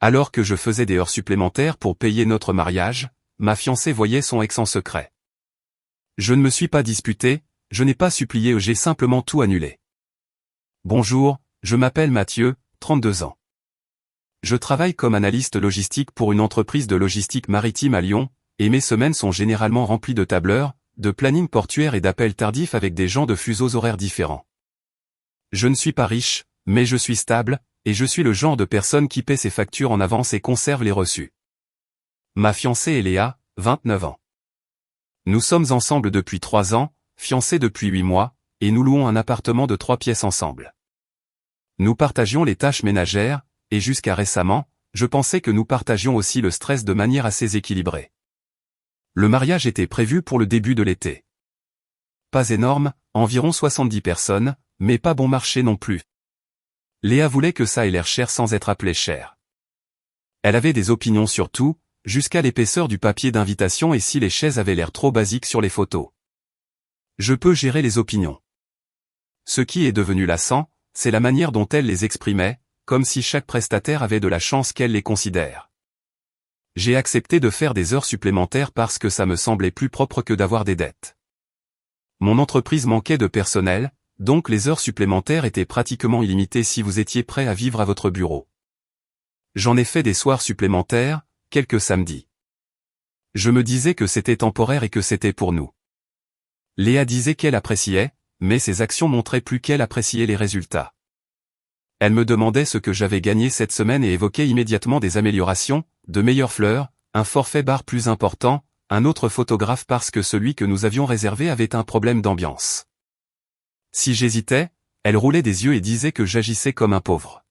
Alors que je faisais des heures supplémentaires pour payer notre mariage, ma fiancée voyait son ex en secret. Je ne me suis pas disputé, je n'ai pas supplié, j'ai simplement tout annulé. Bonjour, je m'appelle Mathieu, 32 ans. Je travaille comme analyste logistique pour une entreprise de logistique maritime à Lyon, et mes semaines sont généralement remplies de tableurs, de planning portuaire et d'appels tardifs avec des gens de fuseaux horaires différents. Je ne suis pas riche, mais je suis stable, et je suis le genre de personne qui paie ses factures en avance et conserve les reçus. Ma fiancée est Léa, 29 ans. Nous sommes ensemble depuis 3 ans, fiancés depuis 8 mois, et nous louons un appartement de 3 pièces ensemble. Nous partagions les tâches ménagères, et jusqu'à récemment, je pensais que nous partagions aussi le stress de manière assez équilibrée. Le mariage était prévu pour le début de l'été. Pas énorme, environ 70 personnes, mais pas bon marché non plus. Léa voulait que ça ait l'air cher sans être appelé cher. Elle avait des opinions sur tout, jusqu'à l'épaisseur du papier d'invitation et si les chaises avaient l'air trop basiques sur les photos. Je peux gérer les opinions. Ce qui est devenu lassant, c'est la manière dont elle les exprimait, comme si chaque prestataire avait de la chance qu'elle les considère. J'ai accepté de faire des heures supplémentaires parce que ça me semblait plus propre que d'avoir des dettes. Mon entreprise manquait de personnel, donc les heures supplémentaires étaient pratiquement illimitées si vous étiez prêt à vivre à votre bureau. J'en ai fait des soirs supplémentaires, quelques samedis. Je me disais que c'était temporaire et que c'était pour nous. Léa disait qu'elle appréciait, mais ses actions montraient plus qu'elle appréciait les résultats. Elle me demandait ce que j'avais gagné cette semaine et évoquait immédiatement des améliorations, de meilleures fleurs, un forfait bar plus important, un autre photographe parce que celui que nous avions réservé avait un problème d'ambiance. Si j'hésitais, elle roulait des yeux et disait que j'agissais comme un pauvre.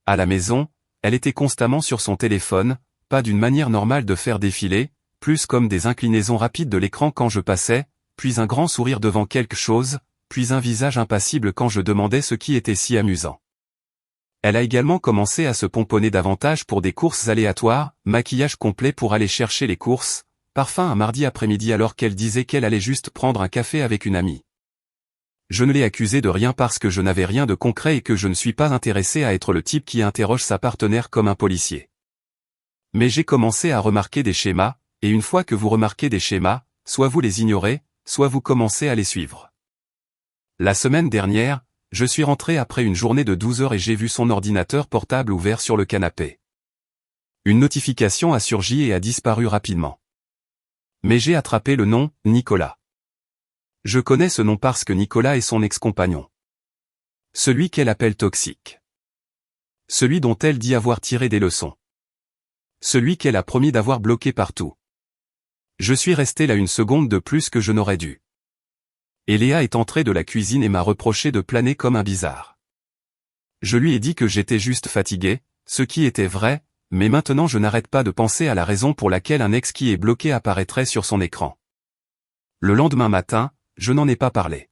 À la maison, elle était constamment sur son téléphone, pas d'une manière normale de faire défiler, plus comme des inclinaisons rapides de l'écran quand je passais, puis un grand sourire devant quelque chose, puis un visage impassible quand je demandais ce qui était si amusant. Elle a également commencé à se pomponner davantage pour des courses aléatoires, maquillage complet pour aller chercher les courses, parfum un mardi après-midi alors qu'elle disait qu'elle allait juste prendre un café avec une amie. Je ne l'ai accusée de rien parce que je n'avais rien de concret et que je ne suis pas intéressé à être le type qui interroge sa partenaire comme un policier. Mais j'ai commencé à remarquer des schémas, et une fois que vous remarquez des schémas, soit vous les ignorez, soit vous commencez à les suivre. La semaine dernière, je suis rentré après une journée de 12 heures et j'ai vu son ordinateur portable ouvert sur le canapé. Une notification a surgi et a disparu rapidement. Mais j'ai attrapé le nom, Nicolas. Je connais ce nom parce que Nicolas est son ex-compagnon. Celui qu'elle appelle toxique. Celui dont elle dit avoir tiré des leçons. Celui qu'elle a promis d'avoir bloqué partout. Je suis resté là une seconde de plus que je n'aurais dû. Et Léa est entrée de la cuisine et m'a reproché de planer comme un bizarre. Je lui ai dit que j'étais juste fatigué, ce qui était vrai, mais maintenant je n'arrête pas de penser à la raison pour laquelle un ex qui est bloqué apparaîtrait sur son écran. Le lendemain matin, je n'en ai pas parlé.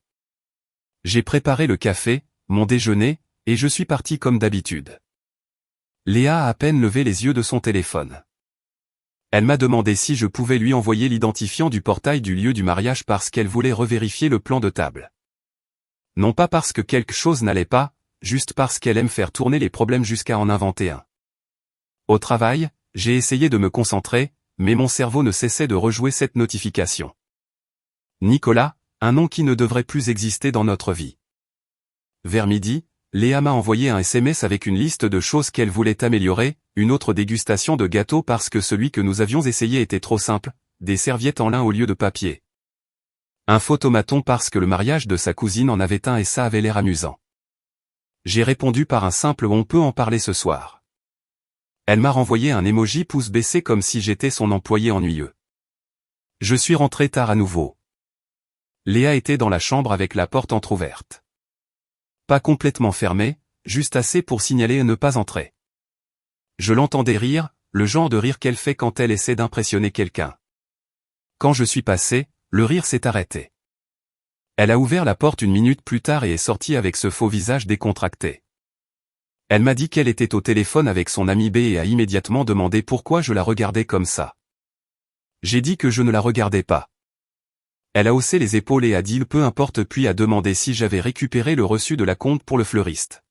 J'ai préparé le café, mon déjeuner, et je suis parti comme d'habitude. Léa a à peine levé les yeux de son téléphone. Elle m'a demandé si je pouvais lui envoyer l'identifiant du portail du lieu du mariage parce qu'elle voulait revérifier le plan de table. Non pas parce que quelque chose n'allait pas, juste parce qu'elle aime faire tourner les problèmes jusqu'à en inventer un. Au travail, j'ai essayé de me concentrer, mais mon cerveau ne cessait de rejouer cette notification. Nicolas, un nom qui ne devrait plus exister dans notre vie. Vers midi, Léa m'a envoyé un SMS avec une liste de choses qu'elle voulait améliorer, une autre dégustation de gâteau parce que celui que nous avions essayé était trop simple, des serviettes en lin au lieu de papier. Un photomaton parce que le mariage de sa cousine en avait un et ça avait l'air amusant. J'ai répondu par un simple « on peut en parler ce soir ». Elle m'a renvoyé un emoji pouce baissé comme si j'étais son employé ennuyeux. Je suis rentré tard à nouveau. Léa était dans la chambre avec la porte entr'ouverte. Pas complètement fermée, juste assez pour signaler ne pas entrer. Je l'entendais rire, le genre de rire qu'elle fait quand elle essaie d'impressionner quelqu'un. Quand je suis passé, le rire s'est arrêté. Elle a ouvert la porte une minute plus tard et est sortie avec ce faux visage décontracté. Elle m'a dit qu'elle était au téléphone avec son ami B et a immédiatement demandé pourquoi je la regardais comme ça. J'ai dit que je ne la regardais pas. Elle a haussé les épaules et a dit peu importe puis a demandé si j'avais récupéré le reçu de la compte pour le fleuriste.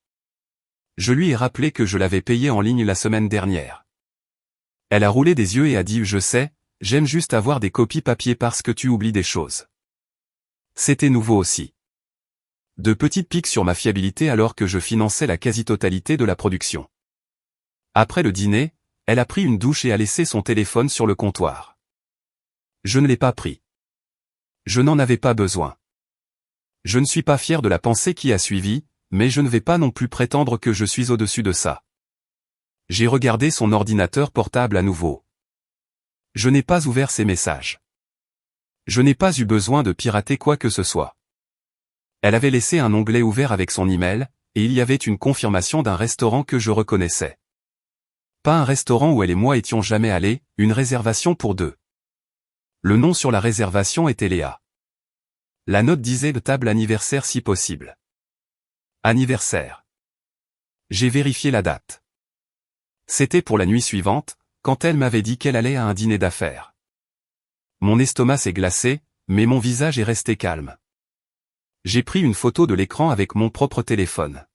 Je lui ai rappelé que je l'avais payé en ligne la semaine dernière. Elle a roulé des yeux et a dit « Je sais, j'aime juste avoir des copies papier parce que tu oublies des choses. » C'était nouveau aussi. De petites piques sur ma fiabilité alors que je finançais la quasi-totalité de la production. Après le dîner, elle a pris une douche et a laissé son téléphone sur le comptoir. Je ne l'ai pas pris. Je n'en avais pas besoin. Je ne suis pas fier de la pensée qui a suivi, mais je ne vais pas non plus prétendre que je suis au-dessus de ça. J'ai regardé son ordinateur portable à nouveau. Je n'ai pas ouvert ses messages. Je n'ai pas eu besoin de pirater quoi que ce soit. Elle avait laissé un onglet ouvert avec son email, et il y avait une confirmation d'un restaurant que je reconnaissais. Pas un restaurant où elle et moi étions jamais allés, une réservation pour 2. Le nom sur la réservation était Léa. La note disait « de table anniversaire si possible ». Anniversaire. J'ai vérifié la date. C'était pour la nuit suivante, quand elle m'avait dit qu'elle allait à un dîner d'affaires. Mon estomac s'est glacé, mais mon visage est resté calme. J'ai pris une photo de l'écran avec mon propre téléphone.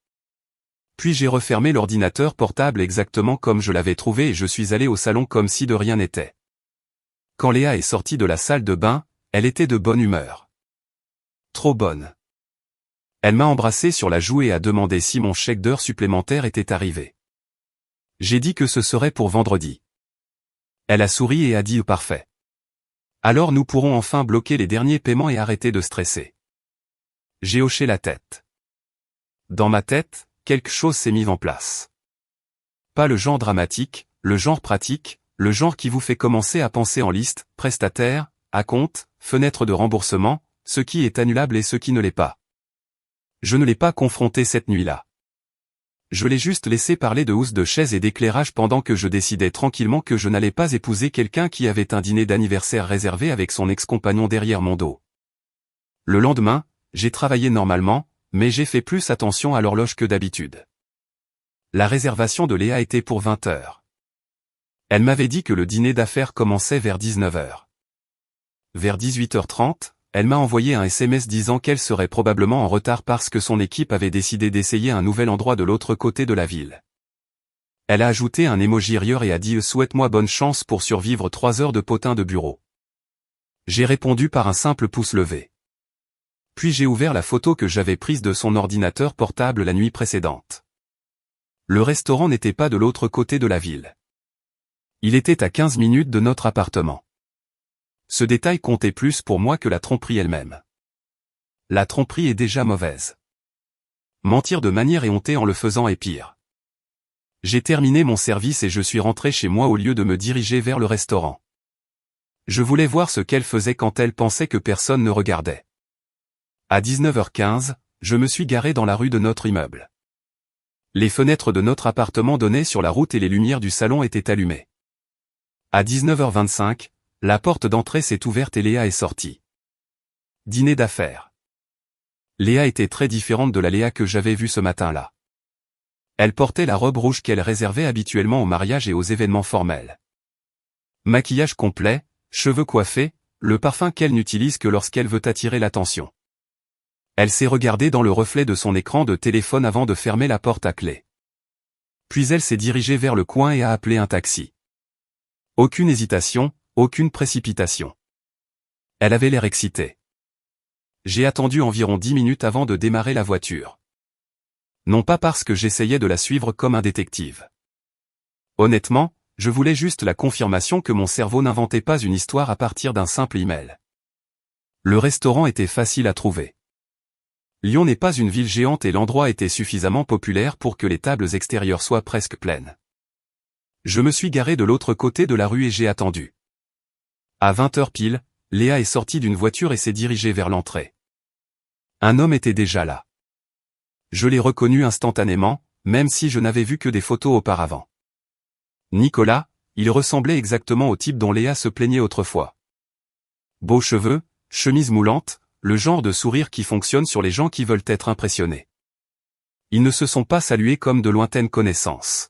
Puis j'ai refermé l'ordinateur portable exactement comme je l'avais trouvé et je suis allé au salon comme si de rien n'était. Quand Léa est sortie de la salle de bain, elle était de bonne humeur. Trop bonne. Elle m'a embrassé sur la joue et a demandé si mon chèque d'heures supplémentaires était arrivé. J'ai dit que ce serait pour vendredi. Elle a souri et a dit « Parfait. Alors nous pourrons enfin bloquer les derniers paiements et arrêter de stresser. » J'ai hoché la tête. Dans ma tête, quelque chose s'est mis en place. Pas le genre dramatique, le genre pratique, le genre qui vous fait commencer à penser en liste, prestataire, acompte, fenêtre de remboursement, ce qui est annulable et ce qui ne l'est pas. Je ne l'ai pas confronté cette nuit-là. Je l'ai juste laissé parler de housse de chaise et d'éclairage pendant que je décidais tranquillement que je n'allais pas épouser quelqu'un qui avait un dîner d'anniversaire réservé avec son ex-compagnon derrière mon dos. Le lendemain, j'ai travaillé normalement, mais j'ai fait plus attention à l'horloge que d'habitude. La réservation de Léa était pour 20 heures. Elle m'avait dit que le dîner d'affaires commençait vers 19 heures. Vers 18h30, elle m'a envoyé un SMS disant qu'elle serait probablement en retard parce que son équipe avait décidé d'essayer un nouvel endroit de l'autre côté de la ville. Elle a ajouté un emoji rire et a dit « Souhaite-moi bonne chance pour survivre 3 heures de potin de bureau ». J'ai répondu par un simple pouce levé. Puis j'ai ouvert la photo que j'avais prise de son ordinateur portable la nuit précédente. Le restaurant n'était pas de l'autre côté de la ville. Il était à 15 minutes de notre appartement. Ce détail comptait plus pour moi que la tromperie elle-même. La tromperie est déjà mauvaise. Mentir de manière éhontée en le faisant est pire. J'ai terminé mon service et je suis rentré chez moi au lieu de me diriger vers le restaurant. Je voulais voir ce qu'elle faisait quand elle pensait que personne ne regardait. À 19h15, je me suis garé dans la rue de notre immeuble. Les fenêtres de notre appartement donnaient sur la route et les lumières du salon étaient allumées. À 19h25, la porte d'entrée s'est ouverte et Léa est sortie. Dîner d'affaires. Léa était très différente de la Léa que j'avais vue ce matin-là. Elle portait la robe rouge qu'elle réservait habituellement aux mariages et aux événements formels. Maquillage complet, cheveux coiffés, le parfum qu'elle n'utilise que lorsqu'elle veut attirer l'attention. Elle s'est regardée dans le reflet de son écran de téléphone avant de fermer la porte à clé. Puis elle s'est dirigée vers le coin et a appelé un taxi. Aucune hésitation, aucune précipitation. Elle avait l'air excitée. J'ai attendu environ 10 minutes avant de démarrer la voiture. Non pas parce que j'essayais de la suivre comme un détective. Honnêtement, je voulais juste la confirmation que mon cerveau n'inventait pas une histoire à partir d'un simple email. Le restaurant était facile à trouver. Lyon n'est pas une ville géante et l'endroit était suffisamment populaire pour que les tables extérieures soient presque pleines. Je me suis garé de l'autre côté de la rue et j'ai attendu. À 20h pile, Léa est sortie d'une voiture et s'est dirigée vers l'entrée. Un homme était déjà là. Je l'ai reconnu instantanément, même si je n'avais vu que des photos auparavant. Nicolas, il ressemblait exactement au type dont Léa se plaignait autrefois. Beaux cheveux, chemise moulante, le genre de sourire qui fonctionne sur les gens qui veulent être impressionnés. Ils ne se sont pas salués comme de lointaines connaissances.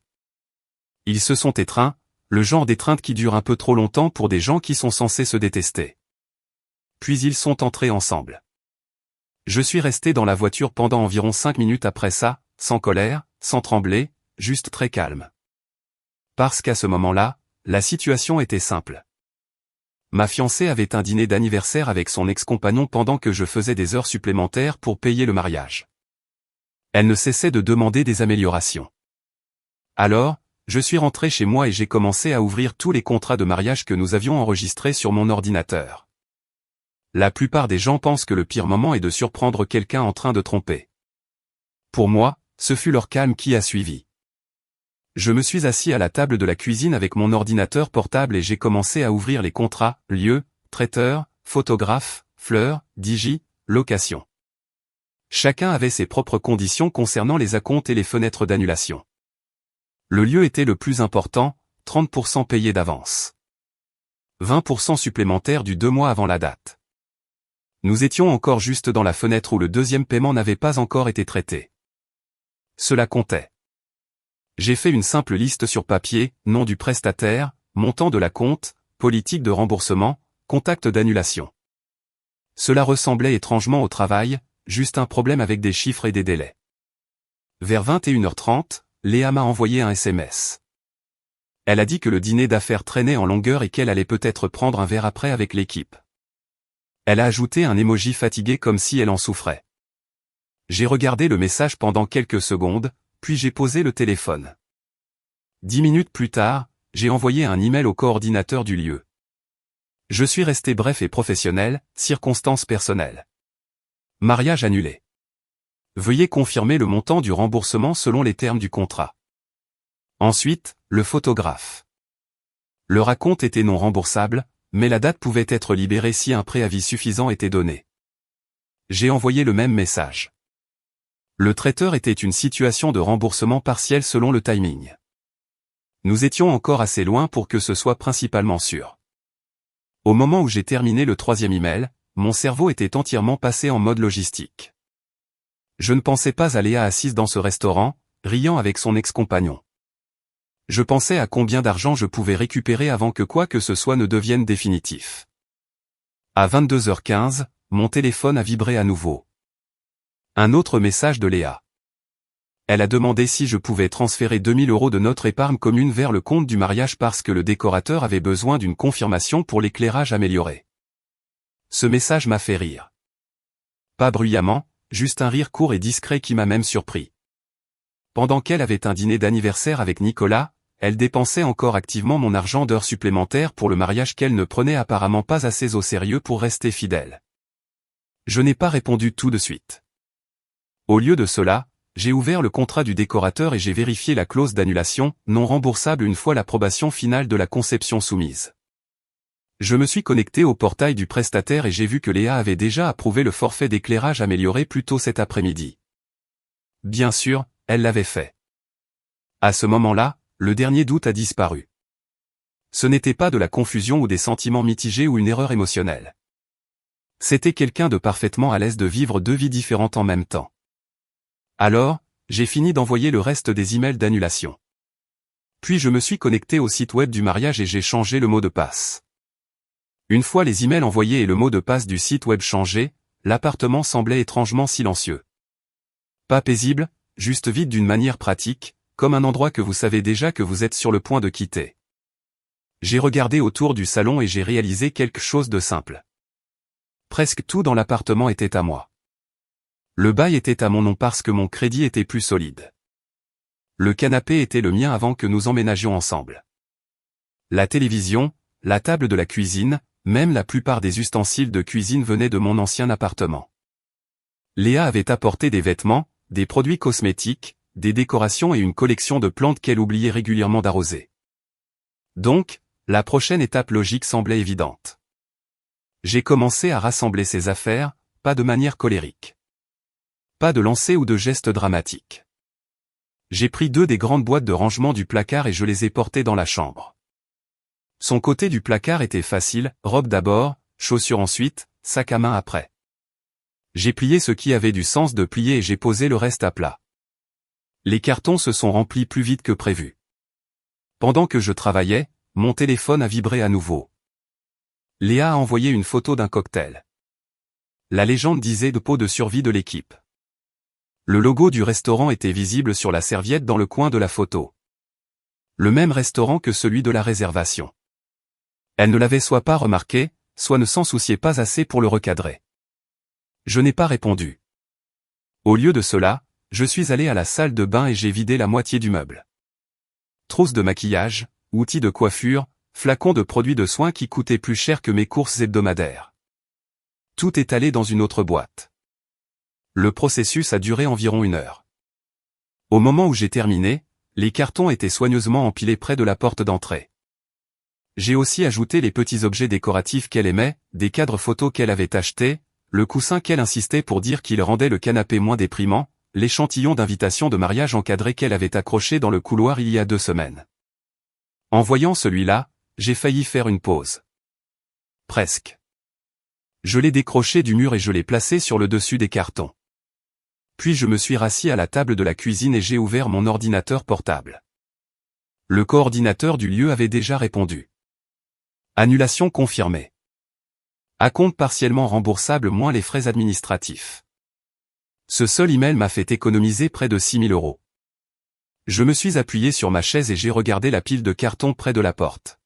Ils se sont étreints, le genre d'étreinte qui dure un peu trop longtemps pour des gens qui sont censés se détester. Puis ils sont entrés ensemble. Je suis resté dans la voiture pendant environ 5 minutes après ça, sans colère, sans trembler, juste très calme. Parce qu'à ce moment-là, la situation était simple. Ma fiancée avait un dîner d'anniversaire avec son ex-compagnon pendant que je faisais des heures supplémentaires pour payer le mariage. Elle ne cessait de demander des améliorations. Alors, je suis rentré chez moi et j'ai commencé à ouvrir tous les contrats de mariage que nous avions enregistrés sur mon ordinateur. La plupart des gens pensent que le pire moment est de surprendre quelqu'un en train de tromper. Pour moi, ce fut leur calme qui a suivi. Je me suis assis à la table de la cuisine avec mon ordinateur portable et j'ai commencé à ouvrir les contrats, lieu, traiteur, photographe, fleurs, digi, location. Chacun avait ses propres conditions concernant les acomptes et les fenêtres d'annulation. Le lieu était le plus important, 30% payé d'avance. 20% supplémentaire du 2 mois avant la date. Nous étions encore juste dans la fenêtre où le deuxième paiement n'avait pas encore été traité. Cela comptait. J'ai fait une simple liste sur papier, nom du prestataire, montant de l'acompte, politique de remboursement, contact d'annulation. Cela ressemblait étrangement au travail, juste un problème avec des chiffres et des délais. Vers 21h30, Léa m'a envoyé un SMS. Elle a dit que le dîner d'affaires traînait en longueur et qu'elle allait peut-être prendre un verre après avec l'équipe. Elle a ajouté un emoji fatigué comme si elle en souffrait. J'ai regardé le message pendant quelques secondes, puis j'ai posé le téléphone. 10 minutes plus tard, j'ai envoyé un email au coordinateur du lieu. Je suis resté bref et professionnel, circonstances personnelles. Mariage annulé. Veuillez confirmer le montant du remboursement selon les termes du contrat. Ensuite, le photographe. Le racompte était non remboursable, mais la date pouvait être libérée si un préavis suffisant était donné. J'ai envoyé le même message. Le traiteur était une situation de remboursement partiel selon le timing. Nous étions encore assez loin pour que ce soit principalement sûr. Au moment où j'ai terminé le troisième email, mon cerveau était entièrement passé en mode logistique. Je ne pensais pas à Léa assise dans ce restaurant, riant avec son ex-compagnon. Je pensais à combien d'argent je pouvais récupérer avant que quoi que ce soit ne devienne définitif. À 22h15, mon téléphone a vibré à nouveau. Un autre message de Léa. Elle a demandé si je pouvais transférer 2000 € de notre épargne commune vers le compte du mariage parce que le décorateur avait besoin d'une confirmation pour l'éclairage amélioré. Ce message m'a fait rire. Pas bruyamment, juste un rire court et discret qui m'a même surpris. Pendant qu'elle avait un dîner d'anniversaire avec Nicolas, elle dépensait encore activement mon argent d'heures supplémentaires pour le mariage qu'elle ne prenait apparemment pas assez au sérieux pour rester fidèle. Je n'ai pas répondu tout de suite. Au lieu de cela, j'ai ouvert le contrat du décorateur et j'ai vérifié la clause d'annulation, non remboursable une fois l'approbation finale de la conception soumise. Je me suis connecté au portail du prestataire et j'ai vu que Léa avait déjà approuvé le forfait d'éclairage amélioré plus tôt cet après-midi. Bien sûr, elle l'avait fait. À ce moment-là, le dernier doute a disparu. Ce n'était pas de la confusion ou des sentiments mitigés ou une erreur émotionnelle. C'était quelqu'un de parfaitement à l'aise de vivre deux vies différentes en même temps. Alors, j'ai fini d'envoyer le reste des emails d'annulation. Puis je me suis connecté au site web du mariage et j'ai changé le mot de passe. Une fois les emails envoyés et le mot de passe du site web changé, l'appartement semblait étrangement silencieux. Pas paisible, juste vide d'une manière pratique, comme un endroit que vous savez déjà que vous êtes sur le point de quitter. J'ai regardé autour du salon et j'ai réalisé quelque chose de simple. Presque tout dans l'appartement était à moi. Le bail était à mon nom parce que mon crédit était plus solide. Le canapé était le mien avant que nous emménagions ensemble. La télévision, la table de la cuisine, même la plupart des ustensiles de cuisine venaient de mon ancien appartement. Léa avait apporté des vêtements, des produits cosmétiques, des décorations et une collection de plantes qu'elle oubliait régulièrement d'arroser. Donc, la prochaine étape logique semblait évidente. J'ai commencé à rassembler ses affaires, pas de manière colérique. Pas de lancer ou de geste dramatique. J'ai pris 2 des grandes boîtes de rangement du placard et je les ai portées dans la chambre. Son côté du placard était facile, robe d'abord, chaussures ensuite, sac à main après. J'ai plié ce qui avait du sens de plier et j'ai posé le reste à plat. Les cartons se sont remplis plus vite que prévu. Pendant que je travaillais, mon téléphone a vibré à nouveau. Léa a envoyé une photo d'un cocktail. La légende disait de pot de survie de l'équipe. Le logo du restaurant était visible sur la serviette dans le coin de la photo. Le même restaurant que celui de la réservation. Elle ne l'avait soit pas remarqué, soit ne s'en souciait pas assez pour le recadrer. Je n'ai pas répondu. Au lieu de cela, je suis allé à la salle de bain et j'ai vidé la moitié du meuble. Trousse de maquillage, outils de coiffure, flacons de produits de soins qui coûtaient plus cher que mes courses hebdomadaires. Tout est allé dans une autre boîte. Le processus a duré environ 1 heure. Au moment où j'ai terminé, les cartons étaient soigneusement empilés près de la porte d'entrée. J'ai aussi ajouté les petits objets décoratifs qu'elle aimait, des cadres photos qu'elle avait achetés, le coussin qu'elle insistait pour dire qu'il rendait le canapé moins déprimant, l'échantillon d'invitation de mariage encadré qu'elle avait accroché dans le couloir il y a 2 semaines. En voyant celui-là, j'ai failli faire une pause. Presque. Je l'ai décroché du mur et je l'ai placé sur le dessus des cartons. Puis je me suis rassis à la table de la cuisine et j'ai ouvert mon ordinateur portable. Le coordinateur du lieu avait déjà répondu. Annulation confirmée. Acompte partiellement remboursable moins les frais administratifs. Ce seul email m'a fait économiser près de 6 000 €. Je me suis appuyé sur ma chaise et j'ai regardé la pile de cartons près de la porte.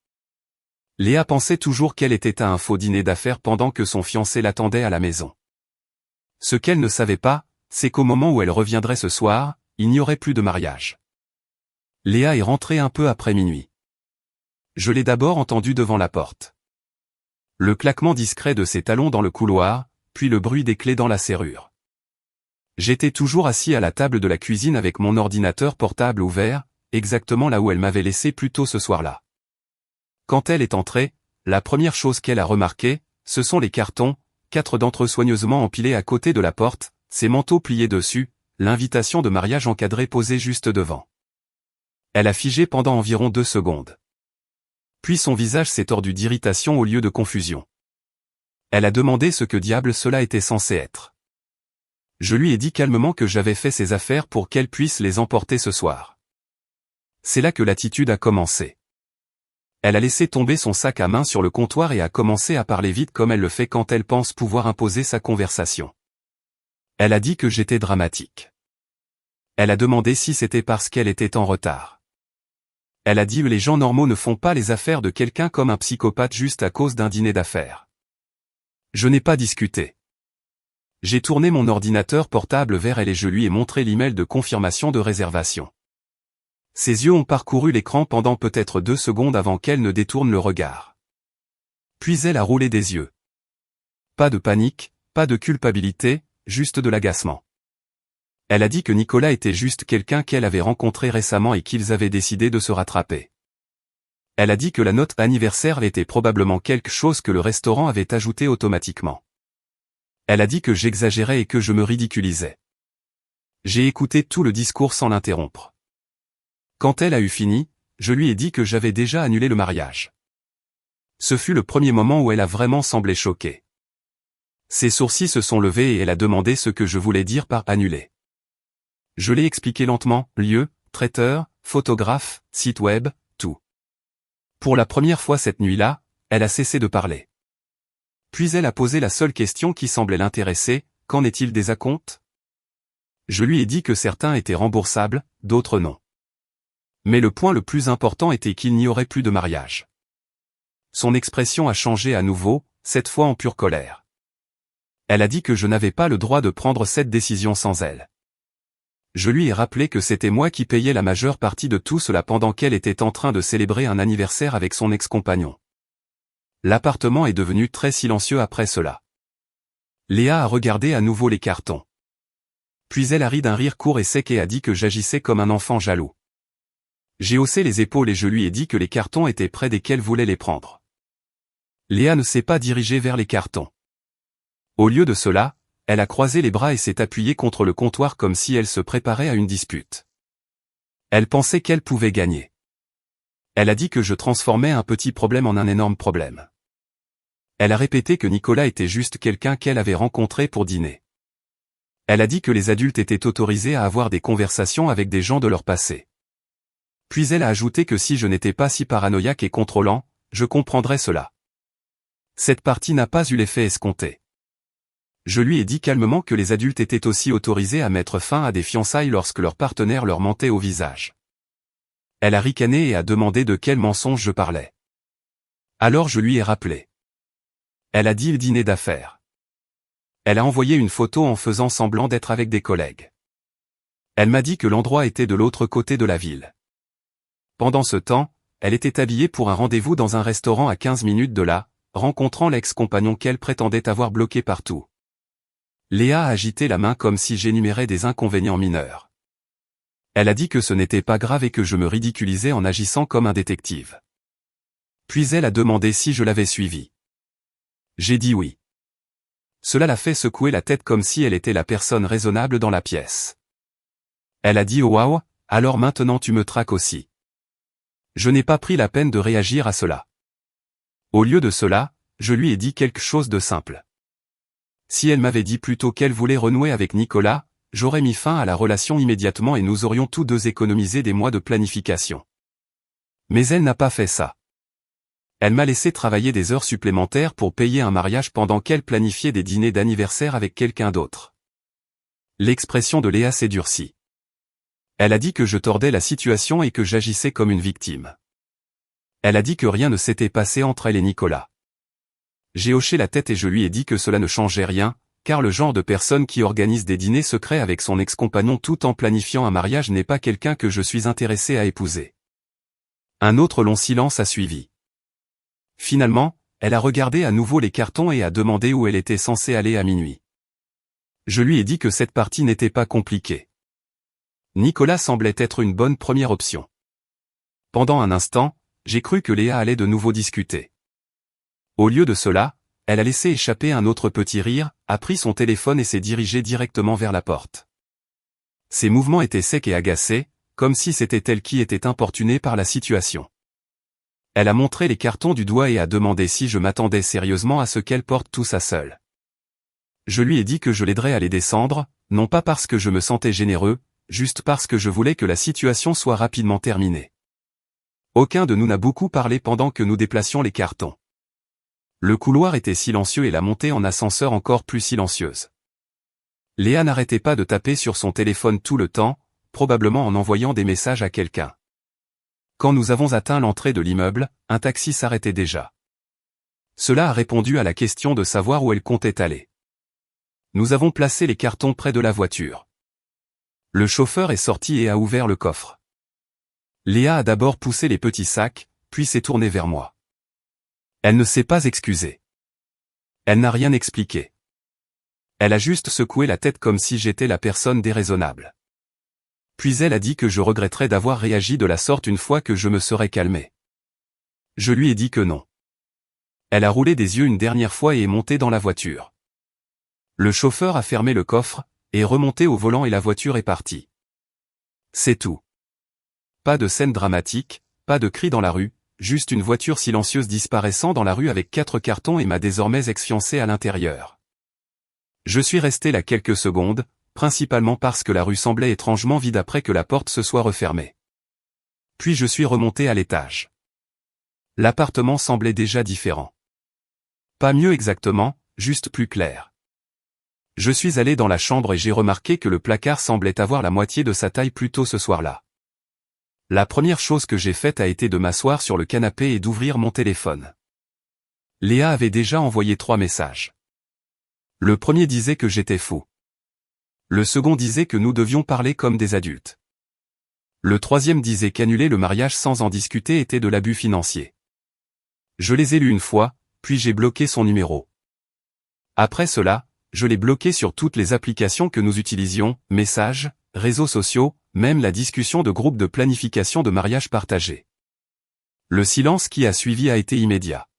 Léa pensait toujours qu'elle était à un faux dîner d'affaires pendant que son fiancé l'attendait à la maison. Ce qu'elle ne savait pas, c'est qu'au moment où elle reviendrait ce soir, il n'y aurait plus de mariage. Léa est rentrée un peu après minuit. Je l'ai d'abord entendue devant la porte. Le claquement discret de ses talons dans le couloir, puis le bruit des clés dans la serrure. J'étais toujours assis à la table de la cuisine avec mon ordinateur portable ouvert, exactement là où elle m'avait laissé plus tôt ce soir-là. Quand elle est entrée, la première chose qu'elle a remarqué, ce sont les cartons, 4 d'entre eux soigneusement empilés à côté de la porte, ses manteaux pliés dessus, l'invitation de mariage encadrée posée juste devant. Elle a figé pendant environ 2 secondes. Puis son visage s'est tordu d'irritation au lieu de confusion. Elle a demandé ce que diable cela était censé être. Je lui ai dit calmement que j'avais fait ses affaires pour qu'elle puisse les emporter ce soir. C'est là que l'attitude a commencé. Elle a laissé tomber son sac à main sur le comptoir et a commencé à parler vite comme elle le fait quand elle pense pouvoir imposer sa conversation. Elle a dit que j'étais dramatique. Elle a demandé si c'était parce qu'elle était en retard. Elle a dit que les gens normaux ne font pas les affaires de quelqu'un comme un psychopathe juste à cause d'un dîner d'affaires. Je n'ai pas discuté. J'ai tourné mon ordinateur portable vers elle et je lui ai montré l'email de confirmation de réservation. Ses yeux ont parcouru l'écran pendant peut-être 2 secondes avant qu'elle ne détourne le regard. Puis elle a roulé des yeux. Pas de panique, pas de culpabilité, juste de l'agacement. Elle a dit que Nicolas était juste quelqu'un qu'elle avait rencontré récemment et qu'ils avaient décidé de se rattraper. Elle a dit que la note anniversaire était probablement quelque chose que le restaurant avait ajouté automatiquement. Elle a dit que j'exagérais et que je me ridiculisais. J'ai écouté tout le discours sans l'interrompre. Quand elle a eu fini, je lui ai dit que j'avais déjà annulé le mariage. Ce fut le premier moment où elle a vraiment semblé choquée. Ses sourcils se sont levés et elle a demandé ce que je voulais dire par annuler. Je l'ai expliqué lentement, lieu, traiteur, photographe, site web, tout. Pour la première fois cette nuit-là, elle a cessé de parler. Puis elle a posé la seule question qui semblait l'intéresser, qu'en est-il des acomptes ? Je lui ai dit que certains étaient remboursables, d'autres non. Mais le point le plus important était qu'il n'y aurait plus de mariage. Son expression a changé à nouveau, cette fois en pure colère. Elle a dit que je n'avais pas le droit de prendre cette décision sans elle. Je lui ai rappelé que c'était moi qui payais la majeure partie de tout cela pendant qu'elle était en train de célébrer un anniversaire avec son ex-compagnon. L'appartement est devenu très silencieux après cela. Léa a regardé à nouveau les cartons. Puis elle a ri d'un rire court et sec et a dit que j'agissais comme un enfant jaloux. J'ai haussé les épaules et je lui ai dit que les cartons étaient près et qu'elle voulait les prendre. Léa ne s'est pas dirigée vers les cartons. Au lieu de cela, elle a croisé les bras et s'est appuyée contre le comptoir comme si elle se préparait à une dispute. Elle pensait qu'elle pouvait gagner. Elle a dit que je transformais un petit problème en un énorme problème. Elle a répété que Nicolas était juste quelqu'un qu'elle avait rencontré pour dîner. Elle a dit que les adultes étaient autorisés à avoir des conversations avec des gens de leur passé. Puis elle a ajouté que si je n'étais pas si paranoïaque et contrôlant, je comprendrais cela. Cette partie n'a pas eu l'effet escompté. Je lui ai dit calmement que les adultes étaient aussi autorisés à mettre fin à des fiançailles lorsque leur partenaire leur mentait au visage. Elle a ricané et a demandé de quel mensonge je parlais. Alors je lui ai rappelé. Elle a dit le dîner d'affaires. Elle a envoyé une photo en faisant semblant d'être avec des collègues. Elle m'a dit que l'endroit était de l'autre côté de la ville. Pendant ce temps, elle était habillée pour un rendez-vous dans un restaurant à 15 minutes de là, rencontrant l'ex-compagnon qu'elle prétendait avoir bloqué partout. Léa a agité la main comme si j'énumérais des inconvénients mineurs. Elle a dit que ce n'était pas grave et que je me ridiculisais en agissant comme un détective. Puis elle a demandé si je l'avais suivie. J'ai dit oui. Cela l'a fait secouer la tête comme si elle était la personne raisonnable dans la pièce. Elle a dit « Oh waouh, alors maintenant tu me traques aussi ». Je n'ai pas pris la peine de réagir à cela. Au lieu de cela, je lui ai dit quelque chose de simple. Si elle m'avait dit plutôt qu'elle voulait renouer avec Nicolas, j'aurais mis fin à la relation immédiatement et nous aurions tous deux économisé des mois de planification. Mais elle n'a pas fait ça. Elle m'a laissé travailler des heures supplémentaires pour payer un mariage pendant qu'elle planifiait des dîners d'anniversaire avec quelqu'un d'autre. L'expression de Léa s'est durcie. Elle a dit que je tordais la situation et que j'agissais comme une victime. Elle a dit que rien ne s'était passé entre elle et Nicolas. J'ai hoché la tête et je lui ai dit que cela ne changeait rien, car le genre de personne qui organise des dîners secrets avec son ex-compagnon tout en planifiant un mariage n'est pas quelqu'un que je suis intéressé à épouser. Un autre long silence a suivi. Finalement, elle a regardé à nouveau les cartons et a demandé où elle était censée aller à minuit. Je lui ai dit que cette partie n'était pas compliquée. Nicolas semblait être une bonne première option. Pendant un instant, j'ai cru que Léa allait de nouveau discuter. Au lieu de cela, elle a laissé échapper un autre petit rire, a pris son téléphone et s'est dirigée directement vers la porte. Ses mouvements étaient secs et agacés, comme si c'était elle qui était importunée par la situation. Elle a montré les cartons du doigt et a demandé si je m'attendais sérieusement à ce qu'elle porte tout ça seule. Je lui ai dit que je l'aiderais à les descendre, non pas parce que je me sentais généreux, juste parce que je voulais que la situation soit rapidement terminée. Aucun de nous n'a beaucoup parlé pendant que nous déplacions les cartons. Le couloir était silencieux et la montée en ascenseur encore plus silencieuse. Léa n'arrêtait pas de taper sur son téléphone tout le temps, probablement en envoyant des messages à quelqu'un. Quand nous avons atteint l'entrée de l'immeuble, un taxi s'arrêtait déjà. Cela a répondu à la question de savoir où elle comptait aller. Nous avons placé les cartons près de la voiture. Le chauffeur est sorti et a ouvert le coffre. Léa a d'abord poussé les petits sacs, puis s'est tournée vers moi. Elle ne s'est pas excusée. Elle n'a rien expliqué. Elle a juste secoué la tête comme si j'étais la personne déraisonnable. Puis elle a dit que je regretterais d'avoir réagi de la sorte une fois que je me serais calmé. Je lui ai dit que non. Elle a roulé des yeux une dernière fois et est montée dans la voiture. Le chauffeur a fermé le coffre, est remonté au volant et la voiture est partie. C'est tout. Pas de scène dramatique, pas de cris dans la rue, juste une voiture silencieuse disparaissant dans la rue avec 4 cartons et ma désormais ex-fiancée à l'intérieur. Je suis resté là quelques secondes, principalement parce que la rue semblait étrangement vide après que la porte se soit refermée. Puis je suis remonté à l'étage. L'appartement semblait déjà différent. Pas mieux exactement, juste plus clair. Je suis allé dans la chambre et j'ai remarqué que le placard semblait avoir la moitié de sa taille plus tôt ce soir-là. La première chose que j'ai faite a été de m'asseoir sur le canapé et d'ouvrir mon téléphone. Léa avait déjà envoyé 3 messages. Le premier disait que j'étais fou. Le second disait que nous devions parler comme des adultes. Le troisième disait qu'annuler le mariage sans en discuter était de l'abus financier. Je les ai lus une fois, puis j'ai bloqué son numéro. Après cela, je l'ai bloqué sur toutes les applications que nous utilisions, messages, réseaux sociaux, même la discussion de groupe de planification de mariage partagé. Le silence qui a suivi a été immédiat.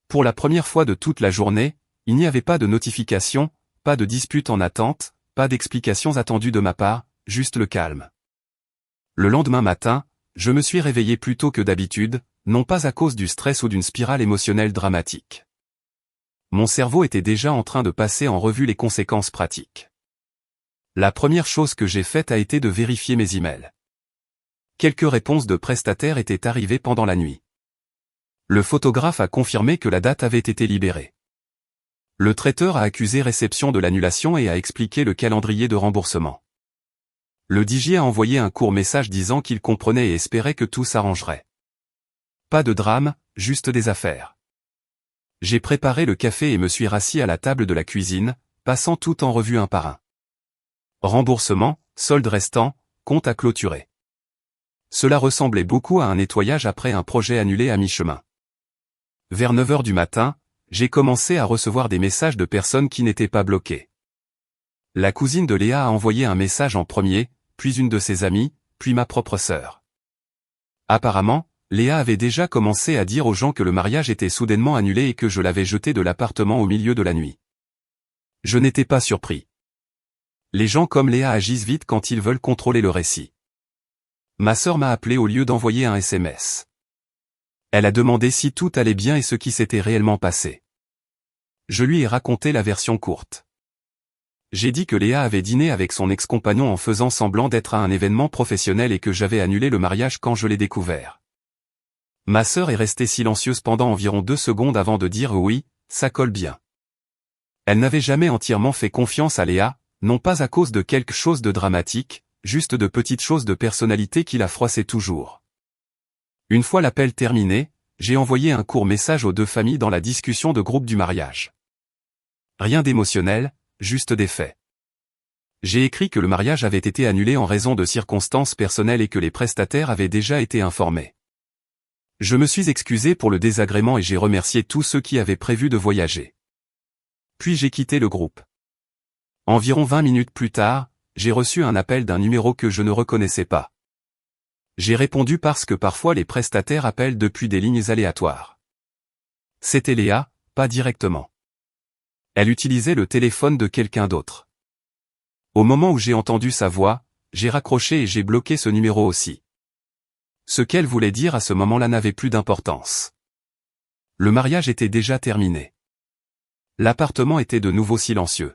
Pour la première fois de toute la journée, il n'y avait pas de notification, pas de dispute en attente, pas d'explications attendues de ma part, juste le calme. Le lendemain matin, je me suis réveillé plus tôt que d'habitude, non pas à cause du stress ou d'une spirale émotionnelle dramatique. Mon cerveau était déjà en train de passer en revue les conséquences pratiques. La première chose que j'ai faite a été de vérifier mes emails. Quelques réponses de prestataires étaient arrivées pendant la nuit. Le photographe a confirmé que la date avait été libérée. Le traiteur a accusé réception de l'annulation et a expliqué le calendrier de remboursement. Le DJ a envoyé un court message disant qu'il comprenait et espérait que tout s'arrangerait. Pas de drame, juste des affaires. J'ai préparé le café et me suis rassis à la table de la cuisine, passant tout en revue un par un. Remboursement, solde restant, compte à clôturer. Cela ressemblait beaucoup à un nettoyage après un projet annulé à mi-chemin. Vers 9 heures du matin, j'ai commencé à recevoir des messages de personnes qui n'étaient pas bloquées. La cousine de Léa a envoyé un message en premier, puis une de ses amies, puis ma propre sœur. Apparemment, Léa avait déjà commencé à dire aux gens que le mariage était soudainement annulé et que je l'avais jeté de l'appartement au milieu de la nuit. Je n'étais pas surpris. Les gens comme Léa agissent vite quand ils veulent contrôler le récit. Ma sœur m'a appelé au lieu d'envoyer un SMS. Elle a demandé si tout allait bien et ce qui s'était réellement passé. Je lui ai raconté la version courte. J'ai dit que Léa avait dîné avec son ex-compagnon en faisant semblant d'être à un événement professionnel et que j'avais annulé le mariage quand je l'ai découvert. Ma sœur est restée silencieuse pendant environ 2 secondes avant de dire oui, ça colle bien. Elle n'avait jamais entièrement fait confiance à Léa, non pas à cause de quelque chose de dramatique, juste de petites choses de personnalité qui la froissaient toujours. Une fois l'appel terminé, j'ai envoyé un court message aux 2 familles dans la discussion de groupe du mariage. Rien d'émotionnel, juste des faits. J'ai écrit que le mariage avait été annulé en raison de circonstances personnelles et que les prestataires avaient déjà été informés. Je me suis excusé pour le désagrément et j'ai remercié tous ceux qui avaient prévu de voyager. Puis j'ai quitté le groupe. Environ 20 minutes plus tard, j'ai reçu un appel d'un numéro que je ne reconnaissais pas. J'ai répondu parce que parfois les prestataires appellent depuis des lignes aléatoires. C'était Léa, pas directement. Elle utilisait le téléphone de quelqu'un d'autre. Au moment où j'ai entendu sa voix, j'ai raccroché et j'ai bloqué ce numéro aussi. Ce qu'elle voulait dire à ce moment-là n'avait plus d'importance. Le mariage était déjà terminé. L'appartement était de nouveau silencieux.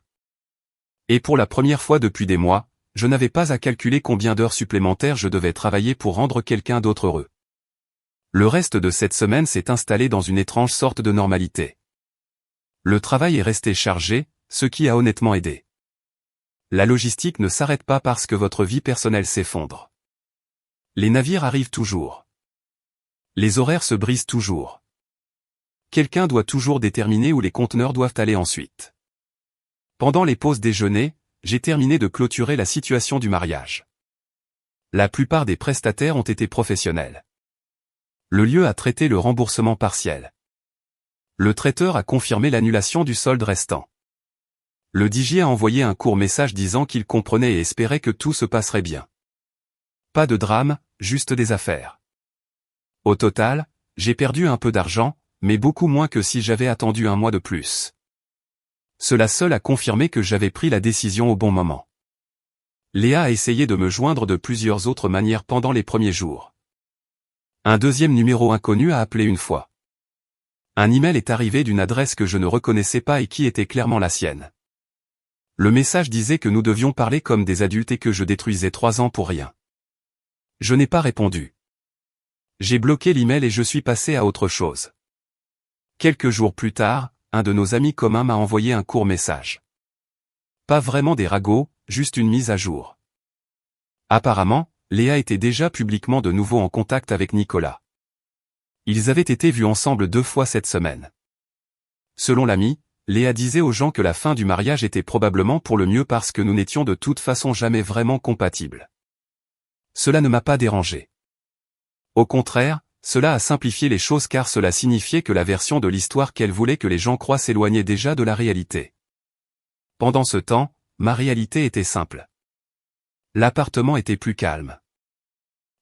Et pour la première fois depuis des mois, je n'avais pas à calculer combien d'heures supplémentaires je devais travailler pour rendre quelqu'un d'autre heureux. Le reste de cette semaine s'est installé dans une étrange sorte de normalité. Le travail est resté chargé, ce qui a honnêtement aidé. La logistique ne s'arrête pas parce que votre vie personnelle s'effondre. Les navires arrivent toujours. Les horaires se brisent toujours. Quelqu'un doit toujours déterminer où les conteneurs doivent aller ensuite. Pendant les pauses déjeuner, j'ai terminé de clôturer la situation du mariage. La plupart des prestataires ont été professionnels. Le lieu a traité le remboursement partiel. Le traiteur a confirmé l'annulation du solde restant. Le DJ a envoyé un court message disant qu'il comprenait et espérait que tout se passerait bien. Pas de drame, juste des affaires. Au total, j'ai perdu un peu d'argent, mais beaucoup moins que si j'avais attendu un mois de plus. Cela seul a confirmé que j'avais pris la décision au bon moment. Léa a essayé de me joindre de plusieurs autres manières pendant les premiers jours. Un deuxième numéro inconnu a appelé une fois. Un email est arrivé d'une adresse que je ne reconnaissais pas et qui était clairement la sienne. Le message disait que nous devions parler comme des adultes et que je détruisais 3 ans pour rien. Je n'ai pas répondu. J'ai bloqué l'email et je suis passé à autre chose. Quelques jours plus tard, un de nos amis communs m'a envoyé un court message. Pas vraiment des ragots, juste une mise à jour. Apparemment, Léa était déjà publiquement de nouveau en contact avec Nicolas. Ils avaient été vus ensemble 2 fois cette semaine. Selon l'ami, Léa disait aux gens que la fin du mariage était probablement pour le mieux parce que nous n'étions de toute façon jamais vraiment compatibles. Cela ne m'a pas dérangé. Au contraire, cela a simplifié les choses car cela signifiait que la version de l'histoire qu'elle voulait que les gens croient s'éloignait déjà de la réalité. Pendant ce temps, ma réalité était simple. L'appartement était plus calme.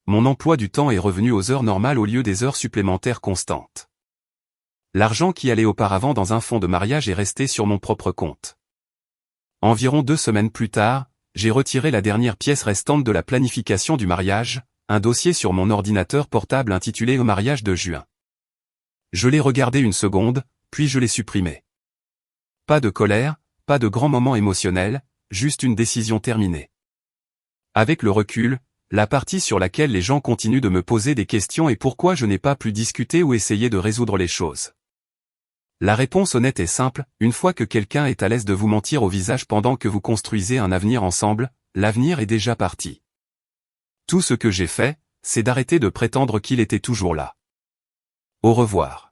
Mon emploi du temps est revenu aux heures normales au lieu des heures supplémentaires constantes. L'argent qui allait auparavant dans un fonds de mariage est resté sur mon propre compte. Environ 2 semaines plus tard, j'ai retiré la dernière pièce restante de la planification du mariage, un dossier sur mon ordinateur portable intitulé « Au mariage de juin ». Je l'ai regardé une seconde, puis je l'ai supprimé. Pas de colère, pas de grand moment émotionnel, juste une décision terminée. Avec le recul, la partie sur laquelle les gens continuent de me poser des questions est pourquoi je n'ai pas pu discuter ou essayer de résoudre les choses. La réponse honnête est simple, une fois que quelqu'un est à l'aise de vous mentir au visage pendant que vous construisez un avenir ensemble, l'avenir est déjà parti. Tout ce que j'ai fait, c'est d'arrêter de prétendre qu'il était toujours là. Au revoir.